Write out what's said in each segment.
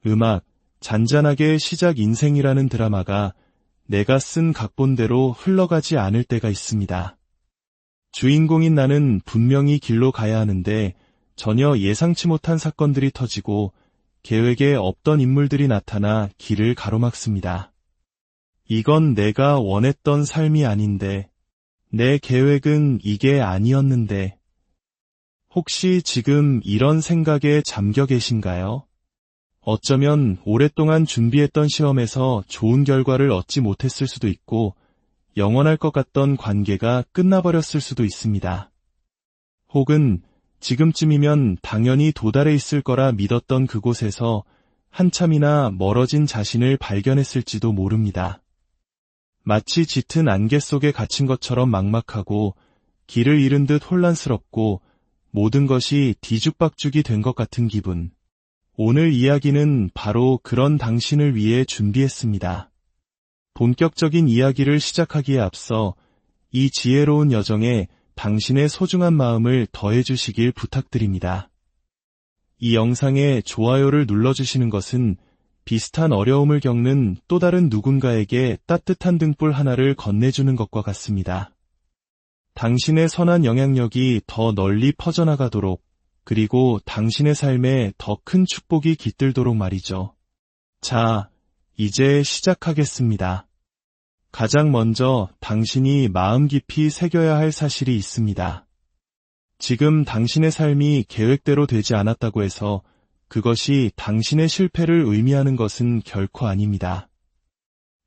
음악, 잔잔하게 시작 인생이라는 드라마가 내가 쓴 각본대로 흘러가지 않을 때가 있습니다. 주인공인 나는 분명히 길로 가야 하는데 전혀 예상치 못한 사건들이 터지고 계획에 없던 인물들이 나타나 길을 가로막습니다. 이건 내가 원했던 삶이 아닌데, 내 계획은 이게 아니었는데, 혹시 지금 이런 생각에 잠겨 계신가요? 어쩌면 오랫동안 준비했던 시험에서 좋은 결과를 얻지 못했을 수도 있고, 영원할 것 같던 관계가 끝나버렸을 수도 있습니다. 혹은 지금쯤이면 당연히 도달해 있을 거라 믿었던 그곳에서 한참이나 멀어진 자신을 발견했을지도 모릅니다. 마치 짙은 안개 속에 갇힌 것처럼 막막하고 길을 잃은 듯 혼란스럽고 모든 것이 뒤죽박죽이 된 것 같은 기분. 오늘 이야기는 바로 그런 당신을 위해 준비했습니다. 본격적인 이야기를 시작하기에 앞서 이 지혜로운 여정에 당신의 소중한 마음을 더해주시길 부탁드립니다. 이 영상에 좋아요를 눌러주시는 것은 비슷한 어려움을 겪는 또 다른 누군가에게 따뜻한 등불 하나를 건네주는 것과 같습니다. 당신의 선한 영향력이 더 널리 퍼져나가도록, 그리고 당신의 삶에 더 큰 축복이 깃들도록 말이죠. 자, 이제 시작하겠습니다. 가장 먼저 당신이 마음 깊이 새겨야 할 사실이 있습니다. 지금 당신의 삶이 계획대로 되지 않았다고 해서 그것이 당신의 실패를 의미하는 것은 결코 아닙니다.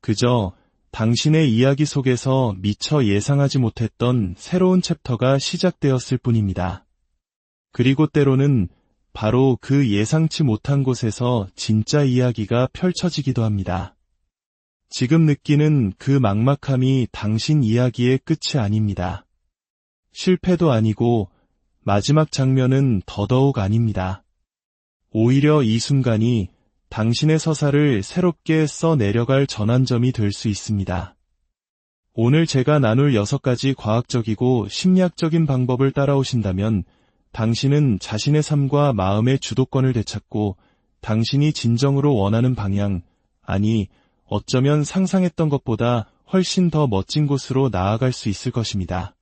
그저 당신의 이야기 속에서 미처 예상하지 못했던 새로운 챕터가 시작되었을 뿐입니다. 그리고 때로는 바로 그 예상치 못한 곳에서 진짜 이야기가 펼쳐지기도 합니다. 지금 느끼는 그 막막함이 당신 이야기의 끝이 아닙니다. 실패도 아니고 마지막 장면은 더더욱 아닙니다. 오히려 이 순간이 당신의 서사를 새롭게 써내려갈 전환점이 될 수 있습니다. 오늘 제가 나눌 6가지 과학적이고 심리학적인 방법을 따라오신다면 당신은 자신의 삶과 마음의 주도권을 되찾고 당신이 진정으로 원하는 방향, 아니 어쩌면 상상했던 것보다 훨씬 더 멋진 곳으로 나아갈 수 있을 것입니다.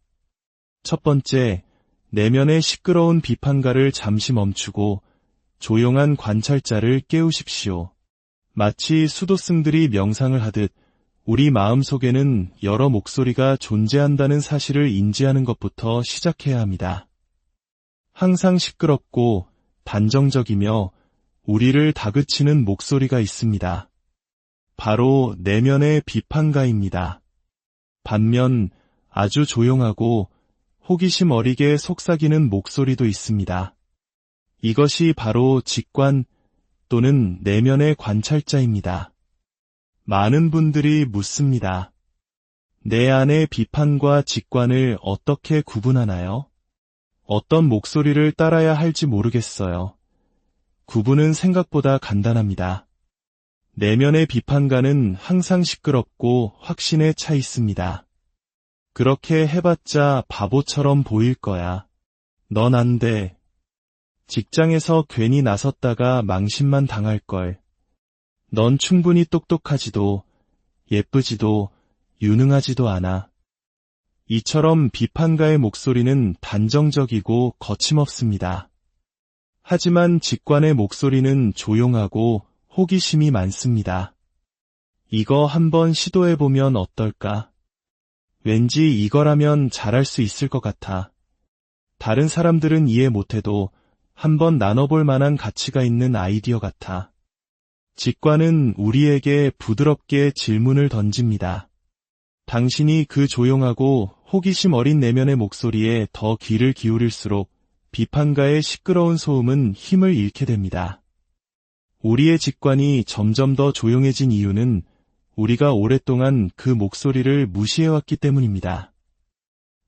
첫 번째, 내면의 시끄러운 비판가를 잠시 멈추고 조용한 관찰자를 깨우십시오. 마치 수도승들이 명상을 하듯 우리 마음속에는 여러 목소리가 존재한다는 사실을 인지하는 것부터 시작해야 합니다. 항상 시끄럽고 단정적이며 우리를 다그치는 목소리가 있습니다. 바로 내면의 비판가입니다. 반면 아주 조용하고 호기심 어리게 속삭이는 목소리도 있습니다. 이것이 바로 직관 또는 내면의 관찰자입니다. 많은 분들이 묻습니다. 내 안의 비판과 직관을 어떻게 구분하나요? 어떤 목소리를 따라야 할지 모르겠어요. 구분은 생각보다 간단합니다. 내면의 비판가는 항상 시끄럽고 확신에 차 있습니다. 그렇게 해봤자 바보처럼 보일 거야. 넌 안 돼. 직장에서 괜히 나섰다가 망신만 당할걸. 넌 충분히 똑똑하지도 예쁘지도 유능하지도 않아. 이처럼 비판가의 목소리는 단정적이고 거침없습니다. 하지만 직관의 목소리는 조용하고 호기심이 많습니다. 이거 한번 시도해보면 어떨까? 왠지 이거라면 잘할 수 있을 것 같아. 다른 사람들은 이해 못해도 한번 나눠볼 만한 가치가 있는 아이디어 같아. 직관은 우리에게 부드럽게 질문을 던집니다. 당신이 그 조용하고 호기심 어린 내면의 목소리에 더 귀를 기울일수록 비판가의 시끄러운 소음은 힘을 잃게 됩니다. 우리의 직관이 점점 더 조용해진 이유는 우리가 오랫동안 그 목소리를 무시해왔기 때문입니다.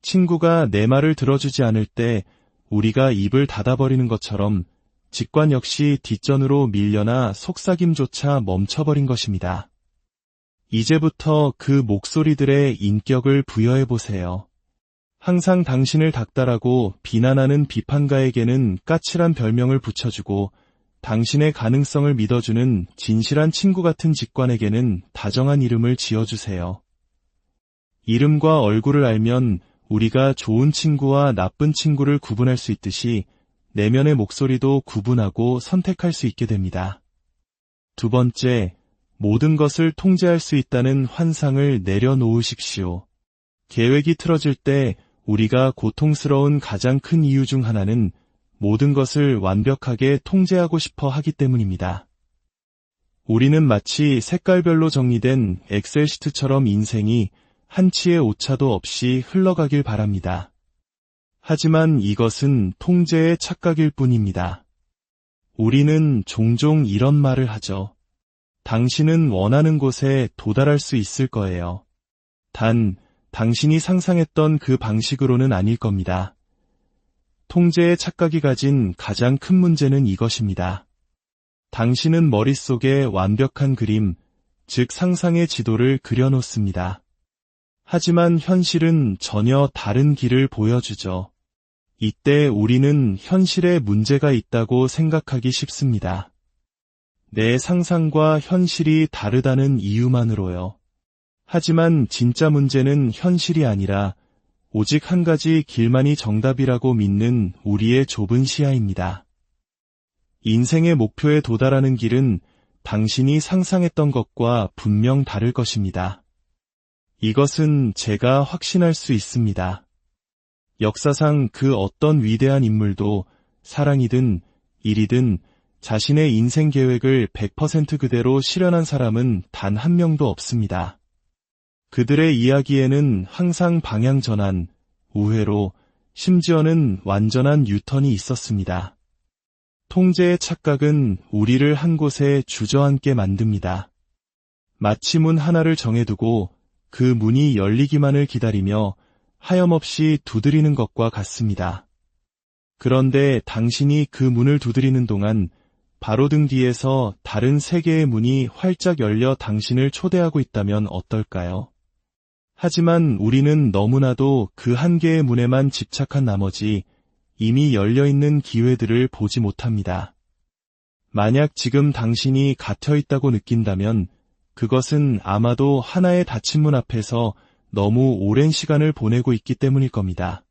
친구가 내 말을 들어주지 않을 때 우리가 입을 닫아버리는 것처럼 직관 역시 뒷전으로 밀려나 속삭임조차 멈춰버린 것입니다. 이제부터 그 목소리들의 인격을 부여해보세요. 항상 당신을 닥달하고 비난하는 비판가에게는 까칠한 별명을 붙여주고 당신의 가능성을 믿어주는 진실한 친구 같은 직관에게는 다정한 이름을 지어주세요. 이름과 얼굴을 알면 우리가 좋은 친구와 나쁜 친구를 구분할 수 있듯이 내면의 목소리도 구분하고 선택할 수 있게 됩니다. 두 번째, 모든 것을 통제할 수 있다는 환상을 내려놓으십시오. 계획이 틀어질 때 우리가 고통스러운 가장 큰 이유 중 하나는 모든 것을 완벽하게 통제하고 싶어 하기 때문입니다. 우리는 마치 색깔별로 정리된 엑셀 시트처럼 인생이 한치의 오차도 없이 흘러가길 바랍니다. 하지만 이것은 통제의 착각일 뿐입니다. 우리는 종종 이런 말을 하죠. 당신은 원하는 곳에 도달할 수 있을 거예요. 단, 당신이 상상했던 그 방식으로는 아닐 겁니다. 통제의 착각이 가진 가장 큰 문제는 이것입니다. 당신은 머릿속에 완벽한 그림, 즉 상상의 지도를 그려놓습니다. 하지만 현실은 전혀 다른 길을 보여주죠. 이때 우리는 현실에 문제가 있다고 생각하기 쉽습니다. 내 상상과 현실이 다르다는 이유만으로요. 하지만 진짜 문제는 현실이 아니라 오직 한 가지 길만이 정답이라고 믿는 우리의 좁은 시야입니다. 인생의 목표에 도달하는 길은 당신이 상상했던 것과 분명 다를 것입니다. 이것은 제가 확신할 수 있습니다. 역사상 그 어떤 위대한 인물도 사랑이든 일이든 자신의 인생 계획을 100% 그대로 실현한 사람은 단 한 명도 없습니다. 그들의 이야기에는 항상 방향 전환, 우회로, 심지어는 완전한 유턴이 있었습니다. 통제의 착각은 우리를 한 곳에 주저앉게 만듭니다. 마치 문 하나를 정해두고 그 문이 열리기만을 기다리며 하염없이 두드리는 것과 같습니다. 그런데 당신이 그 문을 두드리는 동안 바로 등 뒤에서 다른 세 개의 문이 활짝 열려 당신을 초대하고 있다면 어떨까요? 하지만 우리는 너무나도 그 한 개의 문에만 집착한 나머지 이미 열려있는 기회들을 보지 못합니다. 만약 지금 당신이 갇혀있다고 느낀다면 그것은 아마도 하나의 닫힌 문 앞에서 너무 오랜 시간을 보내고 있기 때문일 겁니다.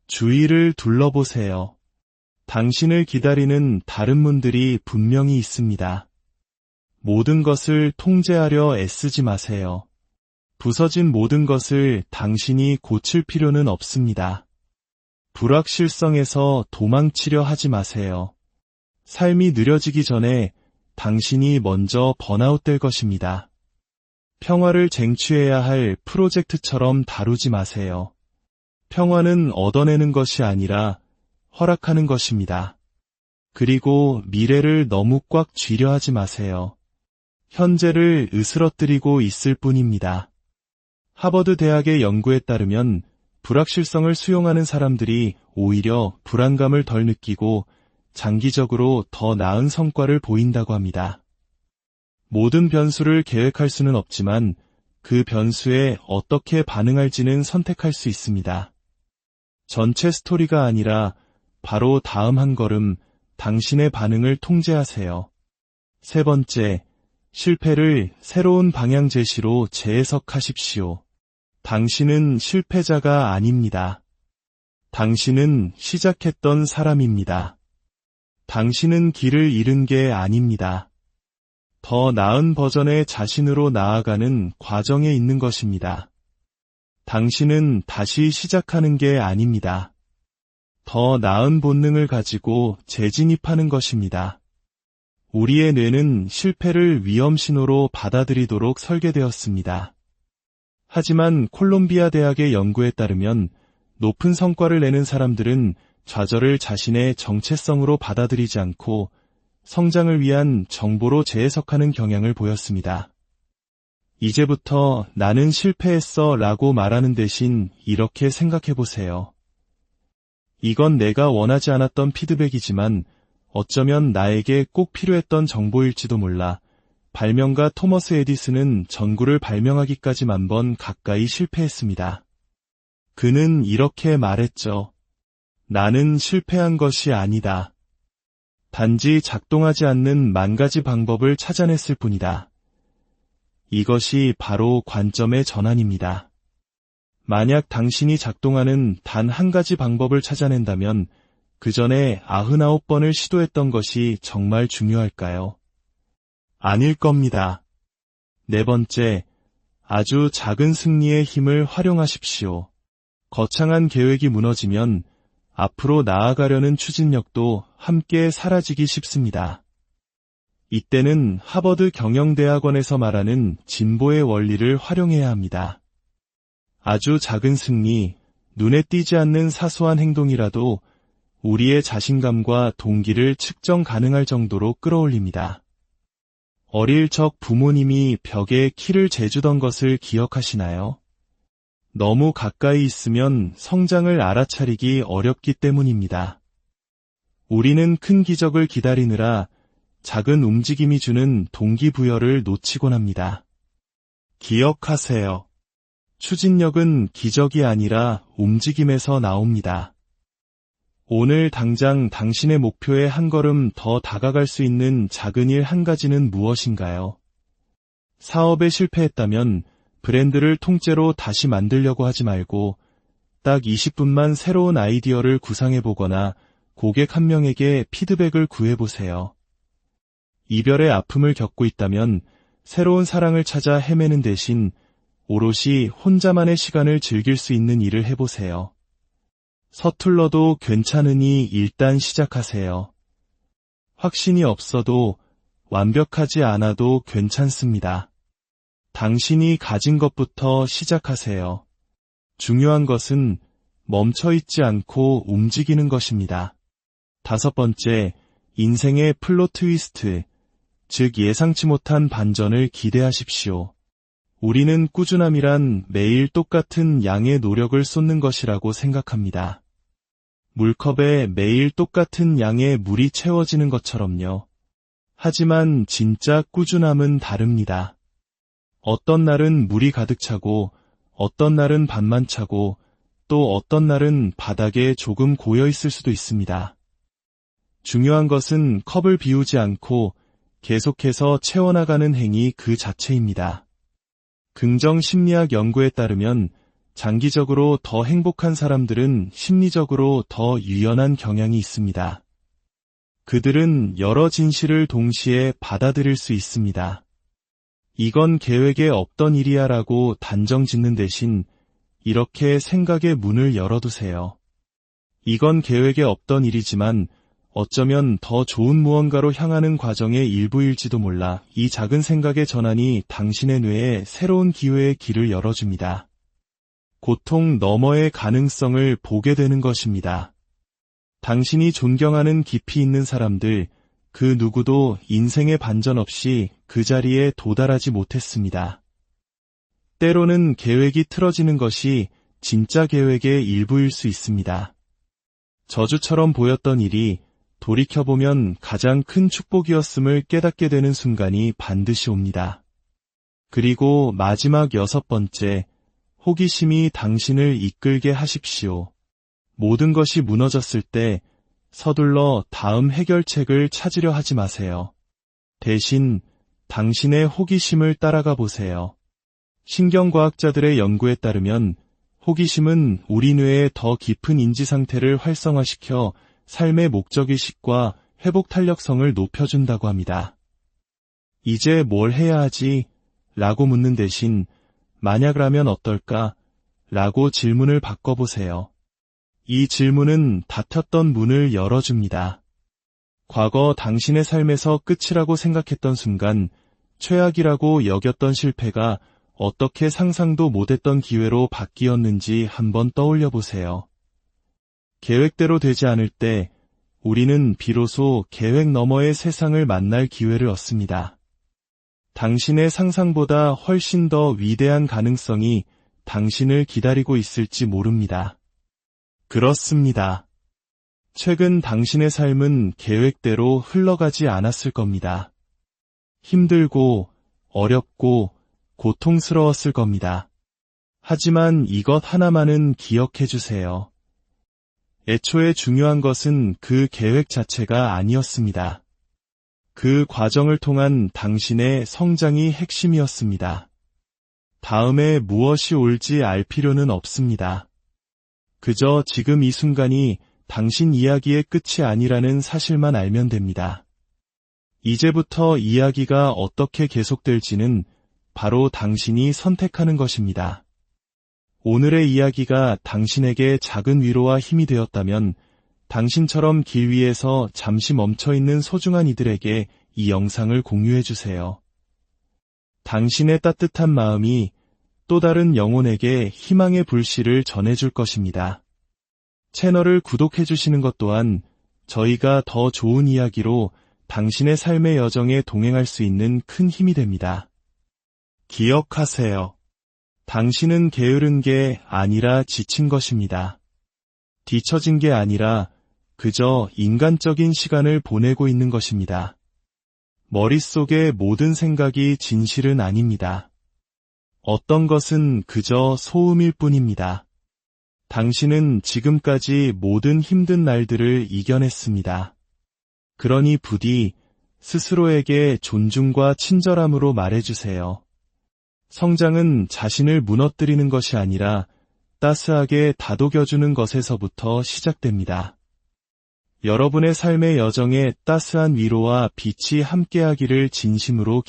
주위를 둘러보세요. 당신을 기다리는 다른 문들이 분명히 있습니다. 모든 것을 통제하려 애쓰지 마세요. 부서진 모든 것을 당신이 고칠 필요는 없습니다. 불확실성에서 도망치려 하지 마세요. 삶이 느려지기 전에 당신이 먼저 번아웃될 것입니다. 평화를 쟁취해야 할 프로젝트처럼 다루지 마세요. 평화는 얻어내는 것이 아니라 허락하는 것입니다. 그리고 미래를 너무 꽉 쥐려 하지 마세요. 현재를 으스러뜨리고 있을 뿐입니다. 하버드 대학의 연구에 따르면 불확실성을 수용하는 사람들이 오히려 불안감을 덜 느끼고 장기적으로 더 나은 성과를 보인다고 합니다. 모든 변수를 계획할 수는 없지만 그 변수에 어떻게 반응할지는 선택할 수 있습니다. 전체 스토리가 아니라 바로 다음 한 걸음 당신의 반응을 통제하세요. 세 번째, 실패를 새로운 방향 제시로 재해석하십시오. 당신은 실패자가 아닙니다. 당신은 시작했던 사람입니다. 당신은 길을 잃은 게 아닙니다. 더 나은 버전의 자신으로 나아가는 과정에 있는 것입니다. 당신은 다시 시작하는 게 아닙니다. 더 나은 본능을 가지고 재진입하는 것입니다. 우리의 뇌는 실패를 위험 신호로 받아들이도록 설계되었습니다. 하지만 콜롬비아 대학의 연구에 따르면 높은 성과를 내는 사람들은 좌절을 자신의 정체성으로 받아들이지 않고 성장을 위한 정보로 재해석하는 경향을 보였습니다. 이제부터 나는 실패했어 라고 말하는 대신 이렇게 생각해보세요. 이건 내가 원하지 않았던 피드백이지만 어쩌면 나에게 꼭 필요했던 정보일지도 몰라. 발명가 토머스 에디슨은 전구를 발명하기까지 10,000번 가까이 실패했습니다. 그는 이렇게 말했죠. 나는 실패한 것이 아니다. 단지 작동하지 않는 만 가지 방법을 찾아냈을 뿐이다. 이것이 바로 관점의 전환입니다. 만약 당신이 작동하는 단 한 가지 방법을 찾아낸다면 그 전에 99번을 시도했던 것이 정말 중요할까요? 아닐 겁니다. 네 번째, 아주 작은 승리의 힘을 활용하십시오. 거창한 계획이 무너지면 앞으로 나아가려는 추진력도 함께 사라지기 쉽습니다. 이때는 하버드 경영대학원에서 말하는 진보의 원리를 활용해야 합니다. 아주 작은 승리, 눈에 띄지 않는 사소한 행동이라도 우리의 자신감과 동기를 측정 가능할 정도로 끌어올립니다. 어릴 적 부모님이 벽에 키를 재주던 것을 기억하시나요? 너무 가까이 있으면 성장을 알아차리기 어렵기 때문입니다. 우리는 큰 기적을 기다리느라 작은 움직임이 주는 동기부여를 놓치곤 합니다. 기억하세요. 추진력은 기적이 아니라 움직임에서 나옵니다. 오늘 당장 당신의 목표에 한 걸음 더 다가갈 수 있는 작은 일 한 가지는 무엇인가요? 사업에 실패했다면 브랜드를 통째로 다시 만들려고 하지 말고 딱 20분만 새로운 아이디어를 구상해보거나 고객 한 명에게 피드백을 구해보세요. 이별의 아픔을 겪고 있다면 새로운 사랑을 찾아 헤매는 대신 오롯이 혼자만의 시간을 즐길 수 있는 일을 해보세요. 서툴러도 괜찮으니 일단 시작하세요. 확신이 없어도 완벽하지 않아도 괜찮습니다. 당신이 가진 것부터 시작하세요. 중요한 것은 멈춰있지 않고 움직이는 것입니다. 다섯 번째, 인생의 플롯 트위스트, 즉 예상치 못한 반전을 기대하십시오. 우리는 꾸준함이란 매일 똑같은 양의 노력을 쏟는 것이라고 생각합니다. 물컵에 매일 똑같은 양의 물이 채워지는 것처럼요. 하지만 진짜 꾸준함은 다릅니다. 어떤 날은 물이 가득 차고, 어떤 날은 반만 차고, 또 어떤 날은 바닥에 조금 고여 있을 수도 있습니다. 중요한 것은 컵을 비우지 않고 계속해서 채워나가는 행위 그 자체입니다. 긍정 심리학 연구에 따르면 장기적으로 더 행복한 사람들은 심리적으로 더 유연한 경향이 있습니다. 그들은 여러 진실을 동시에 받아들일 수 있습니다. 이건 계획에 없던 일이야 라고 단정 짓는 대신 이렇게 생각의 문을 열어두세요. 이건 계획에 없던 일이지만 어쩌면 더 좋은 무언가로 향하는 과정의 일부일지도 몰라. 이 작은 생각의 전환이 당신의 뇌에 새로운 기회의 길을 열어줍니다. 고통 너머의 가능성을 보게 되는 것입니다. 당신이 존경하는 깊이 있는 사람들, 그 누구도 인생의 반전 없이 그 자리에 도달하지 못했습니다. 때로는 계획이 틀어지는 것이 진짜 계획의 일부일 수 있습니다. 저주처럼 보였던 일이 돌이켜보면 가장 큰 축복이었음을 깨닫게 되는 순간이 반드시 옵니다. 그리고 마지막 여섯 번째, 호기심이 당신을 이끌게 하십시오. 모든 것이 무너졌을 때 서둘러 다음 해결책을 찾으려 하지 마세요. 대신 당신의 호기심을 따라가 보세요. 신경과학자들의 연구에 따르면 호기심은 우리 뇌의 더 깊은 인지 상태를 활성화시켜 삶의 목적의식과 회복 탄력성을 높여준다고 합니다. 이제 뭘 해야 하지? 라고 묻는 대신 만약라면 어떨까? 라고 질문을 바꿔보세요. 이 질문은 닫혔던 문을 열어줍니다. 과거 당신의 삶에서 끝이라고 생각했던 순간 최악이라고 여겼던 실패가 어떻게 상상도 못했던 기회로 바뀌었는지 한번 떠올려 보세요. 계획대로 되지 않을 때 우리는 비로소 계획 너머의 세상을 만날 기회를 얻습니다. 당신의 상상보다 훨씬 더 위대한 가능성이 당신을 기다리고 있을지 모릅니다. 그렇습니다. 최근 당신의 삶은 계획대로 흘러가지 않았을 겁니다. 힘들고 어렵고 고통스러웠을 겁니다. 하지만 이것 하나만은 기억해 주세요. 애초에 중요한 것은 그 계획 자체가 아니었습니다. 그 과정을 통한 당신의 성장이 핵심이었습니다. 다음에 무엇이 올지 알 필요는 없습니다. 그저 지금 이 순간이 당신 이야기의 끝이 아니라는 사실만 알면 됩니다. 이제부터 이야기가 어떻게 계속될지는 바로 당신이 선택하는 것입니다. 오늘의 이야기가 당신에게 작은 위로와 힘이 되었다면 당신처럼 길 위에서 잠시 멈춰있는 소중한 이들에게 이 영상을 공유해주세요. 당신의 따뜻한 마음이 또 다른 영혼에게 희망의 불씨를 전해줄 것입니다. 채널을 구독해주시는 것 또한 저희가 더 좋은 이야기로 당신의 삶의 여정에 동행할 수 있는 큰 힘이 됩니다. 기억하세요. 당신은 게으른 게 아니라 지친 것입니다. 뒤처진 게 아니라 그저 인간적인 시간을 보내고 있는 것입니다. 머릿속의 모든 생각이 진실은 아닙니다. 어떤 것은 그저 소음일 뿐입니다. 당신은 지금까지 모든 힘든 날들을 이겨냈습니다. 그러니 부디 스스로에게 존중과 친절함으로 말해주세요. 성장은 자신을 무너뜨리는 것이 아니라 따스하게 다독여주는 것에서부터 시작됩니다. 여러분의 삶의 여정에 따스한 위로와 빛이 함께하기를 진심으로